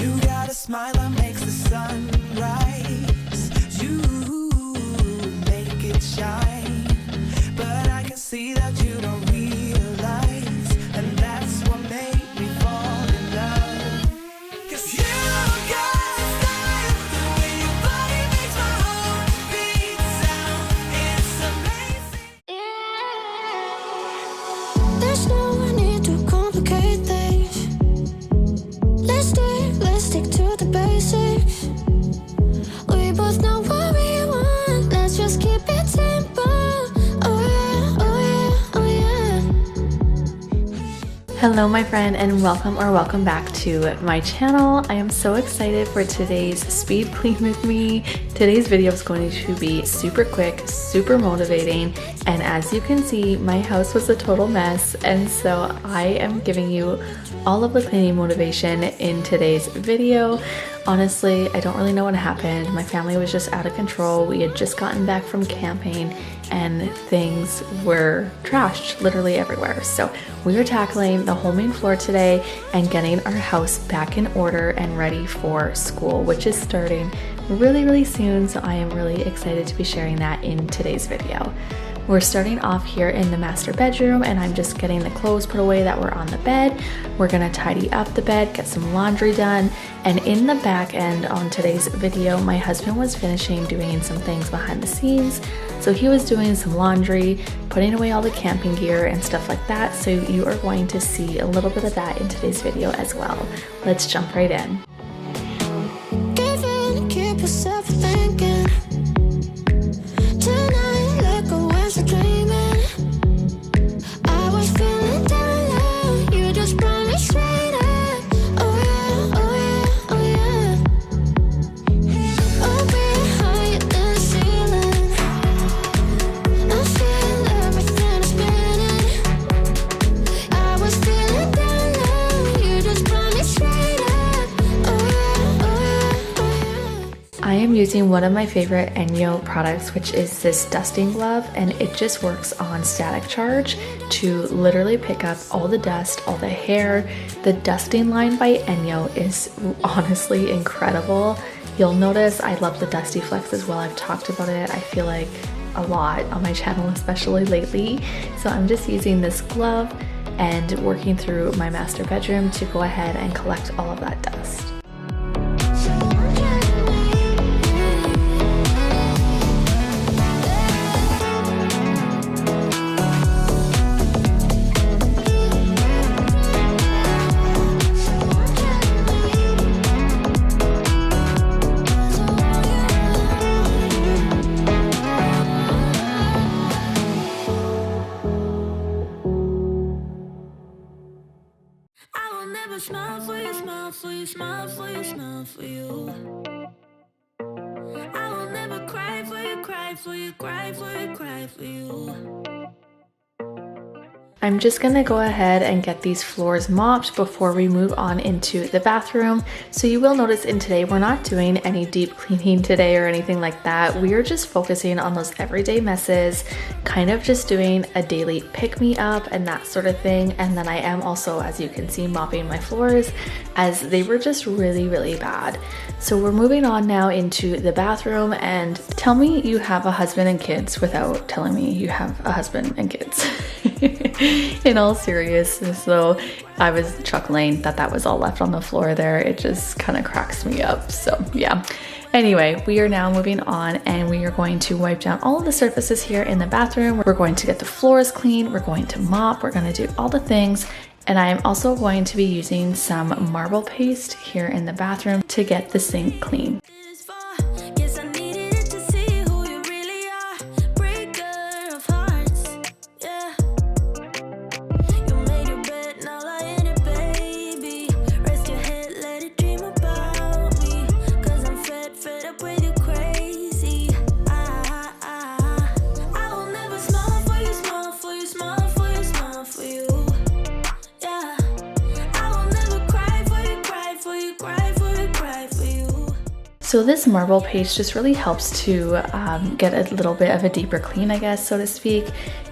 You got a smile that makes the sun rise. You make it shine, but I can see that you don't realize, and that's what made me fall in love. 'Cause you got style, the way your body makes my heart beat sound. It's amazing. There's no need to complicate things. Let's stick to the basics. We both know what we want. Let's just keep it simple. Oh yeah, oh yeah, oh yeah. Hello my friend, and welcome back to my channel. I am so excited for today's speed clean with me. Today's video is going to be super quick, super motivating, and as you can see, my house was a total mess, and so I am giving you all of the cleaning motivation in today's video. Honestly, I don't really know what happened. My family was just out of control. We had just gotten back from camping and things were trashed literally everywhere. So we are tackling the whole main floor today and getting our house back in order and ready for school, which is starting really soon. So I am really excited to be sharing that in today's video. We're starting off here in the master bedroom, and I'm just getting the clothes put away that were on the bed. We're gonna tidy up the bed, get some laundry done, and in the back end on today's video, my husband was finishing doing some things behind the scenes. So he was doing some laundry, putting away all the camping gear and stuff like that. So you are going to see a little bit of that in today's video as well. Let's jump right in. Give in, keep yourself thinking. Tonight, let go as a dreaming. I was feeling down low. You just brought me straight up. Oh yeah, oh yeah, oh yeah. Oh, we're higher than the ceiling. I feel everything is spinning. I was feeling down low. You just brought me straight up. Oh yeah, oh yeah, oh yeah. I am using one of my favorite Enyo products, which is this dusting glove, and it just works on static charge to literally pick up all the dust, all the hair. The dusting line by Enyo is honestly incredible. You'll notice I love the Dusty Flex as well. I've talked about it, I feel like, a lot on my channel, especially lately. So I'm just using this glove and working through my master bedroom to go ahead and collect all of that dust. I will never smile for you, smile for you, smile for you, smile for you. I will never cry for you, cry for you, cry for you, cry for you. I'm just gonna go ahead and get these floors mopped before we move on into the bathroom. So you will notice in today, we're not doing any deep cleaning today or anything like that. We are just focusing on those everyday messes, kind of just doing a daily pick-me-up and that sort of thing. And then I am also, as you can see, mopping my floors as they were just really bad. So we're moving on now into the bathroom, and tell me you have a husband and kids without telling me you have a husband and kids. In all seriousness though, I was chuckling that was all left on the floor there. It just kind of cracks me up. So yeah. Anyway, we are now moving on, and we are going to wipe down all of the surfaces here in the bathroom. We're going to get the floors clean. We're going to mop. We're going to do all the things. And I am also going to be using some marble paste here in the bathroom to get the sink clean. Guess I needed it to see who you really are. Breaker of hearts, yeah. You made your bed, now lie in it, baby. Rest your head, let it dream about me. 'Cause I'm fed up with you crazy. I will never smile for you, smile for you, smile for you, smile for you. Yeah. I will never cry for you, cry for you, cry for you, cry for you. So this marble paste just really helps to get a little bit of a deeper clean, I guess, so to speak.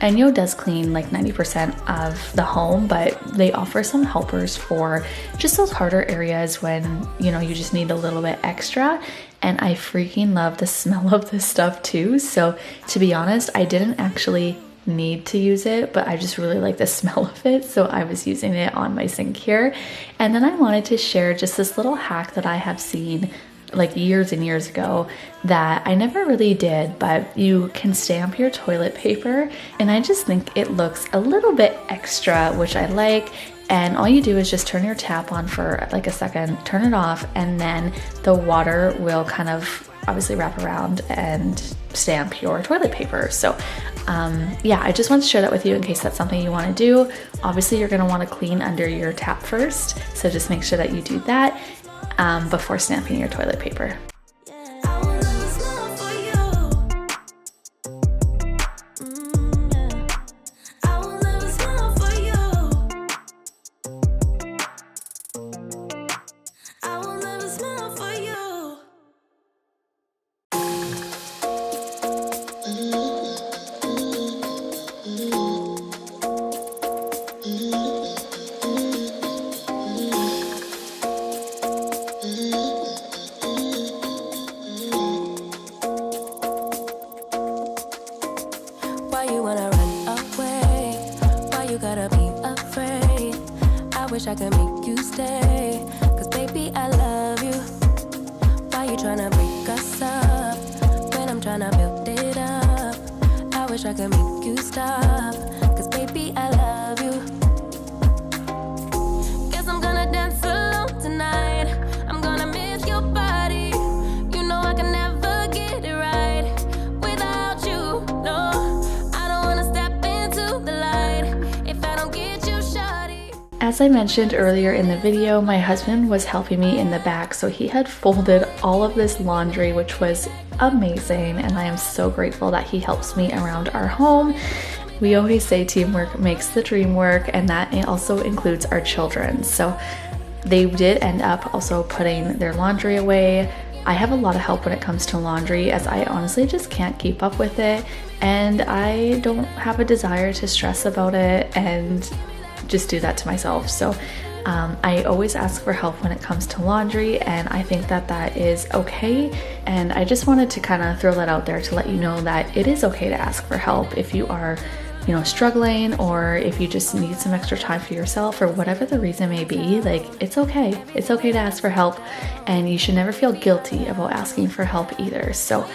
Enyo does clean like 90% of the home, but they offer some helpers for just those harder areas when, you know, you just need a little bit extra. And I freaking love the smell of this stuff too. So to be honest, I didn't actually need to use it, but I just really like the smell of it, so I was using it on my sink here. And then I wanted to share just this little hack that I have seen like years and years ago that I never really did, but you can stamp your toilet paper, and I just think it looks a little bit extra, which I like. And all you do is just turn your tap on for like a second, turn it off, and then the water will kind of obviously wrap around and stamp your toilet paper. So yeah, I just want to share that with you in case that's something you want to do. Obviously you're going to want to clean under your tap first, so just make sure that you do that before stamping your toilet paper. I can make you stay, 'cause baby I love you. Why you tryna break us up when I'm tryna build it up? I wish I could make you stop, 'cause baby I love you. Guess I'm gonna dance alone tonight. I'm gonna miss your body. You know I can never get it right without you. No, I don't wanna step into the light if I don't get you, shawty. As I mentioned earlier in the video, my husband was helping me in the back, so he had folded all of this laundry, which was amazing, and I am so grateful that he helps me around our home. We always say teamwork makes the dream work, and that also includes our children. So they did end up also putting their laundry away. I have a lot of help when it comes to laundry, as I honestly just can't keep up with it, and I don't have a desire to stress about it and just do that to myself. So I always ask for help when it comes to laundry, and I think that that is okay. And I just wanted to kind of throw that out there to let you know that it is okay to ask for help if you are, you know, struggling, or if you just need some extra time for yourself, or whatever the reason may be. Like, it's okay. It's okay to ask for help, and you should never feel guilty about asking for help either. So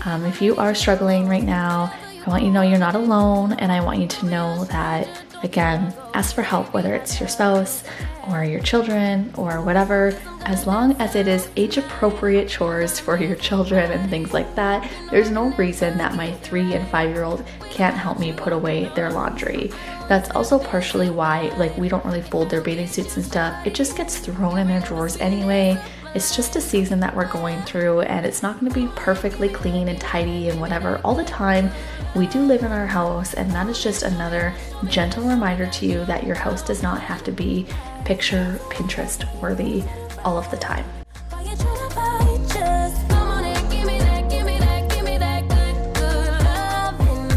if you are struggling right now, I want you to know you're not alone, and I want you to know that, again, ask for help, whether it's your spouse or your children or whatever, as long as it is age-appropriate chores for your children and things like that. There's no reason that my 3 and 5-year-old can't help me put away their laundry. That's also partially why, like, we don't really fold their bathing suits and stuff. It just gets thrown in their drawers anyway. It's just a season that we're going through, and it's not going to be perfectly clean and tidy and whatever all the time. We do live in our house, and that is just another gentle reminder to you that your house does not have to be picture Pinterest worthy all of the time. Why you tryna fight? Just come on and give me that, give me that, give me that good, good loving.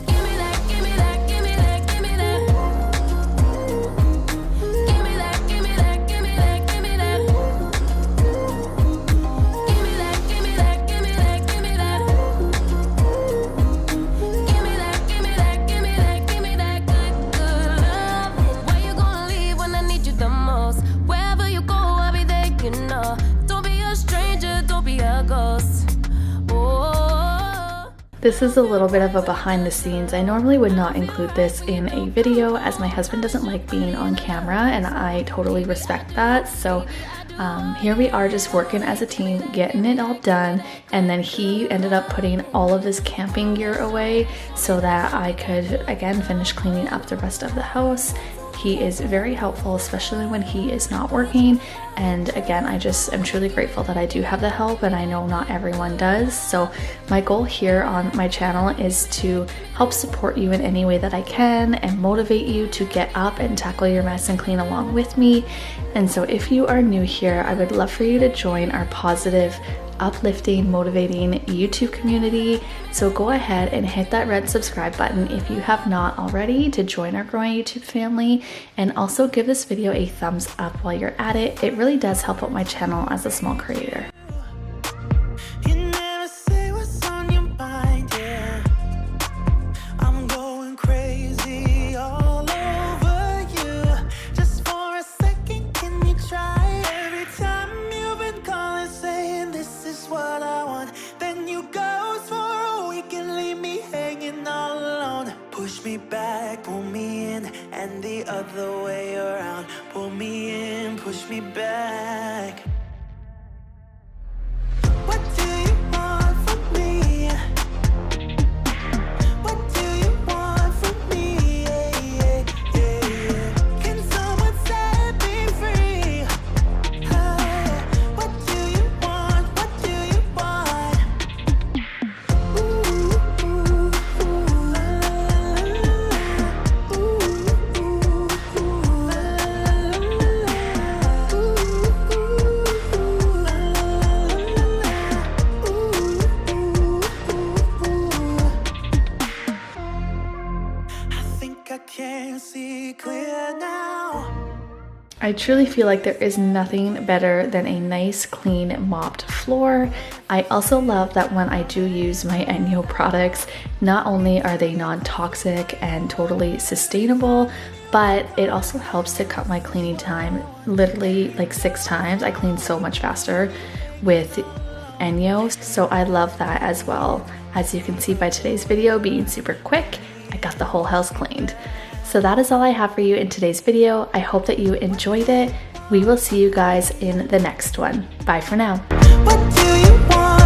Give me that, give me that, give me that, give me that. Give me that, give me that, give me that, give me that. Give me that, give me that, give me that, give me that. Give me that, give me that, give me that, give me that good, good loving. Why you gonna leave when I need you the most? Wherever you go, I'll be there, you know. Don't be a stranger, don't be a ghost. Oh. This is a little bit of a behind the scenes. I normally would not include this in a video, as my husband doesn't like being on camera, and I totally respect that. So here we are, just working as a team, getting it all done, and then he ended up putting all of his camping gear away so that I could, again, finish cleaning up the rest of the house. He is very helpful, especially when he is not working. And again, I just am truly grateful that I do have the help, and I know not everyone does. So my goal here on my channel is to help support you in any way that I can and motivate you to get up and tackle your mess and clean along with me. And so if you are new here, I would love for you to join our positive uplifting, motivating YouTube community. So go ahead and hit that red subscribe button if you have not already to join our growing YouTube family, and also give this video a thumbs up while you're at it. It really does help out my channel as a small creator. You never say what's on your mind, yeah. I'm going crazy all over you. Just for a second, can you try? Every time you've been calling, saying this is what I want, then you go for a week and leave me hanging all alone. Push me back, pull me in, and the other way around. Pull me in, push me back. What do you want from me? What do you want from me? Yeah, yeah, yeah. Can someone set me free? What do you want? What do you want? Ooh, ooh, ooh, la, la, la, la. Ooh, ooh, la, la, la, la. Ooh, ooh, la, I think I can see clear now. I truly feel like there is nothing better than a nice, clean, mopped floor. I also love that when I do use my Enyo products, not only are they non-toxic and totally sustainable, but it also helps to cut my cleaning time literally like 6 times. I clean so much faster with Enyo, so I love that as well. As you can see by today's video being super quick, I got the whole house cleaned. So that is all I have for you in today's video. I hope that you enjoyed it. We will see you guys in the next one. Bye for now. What do you want?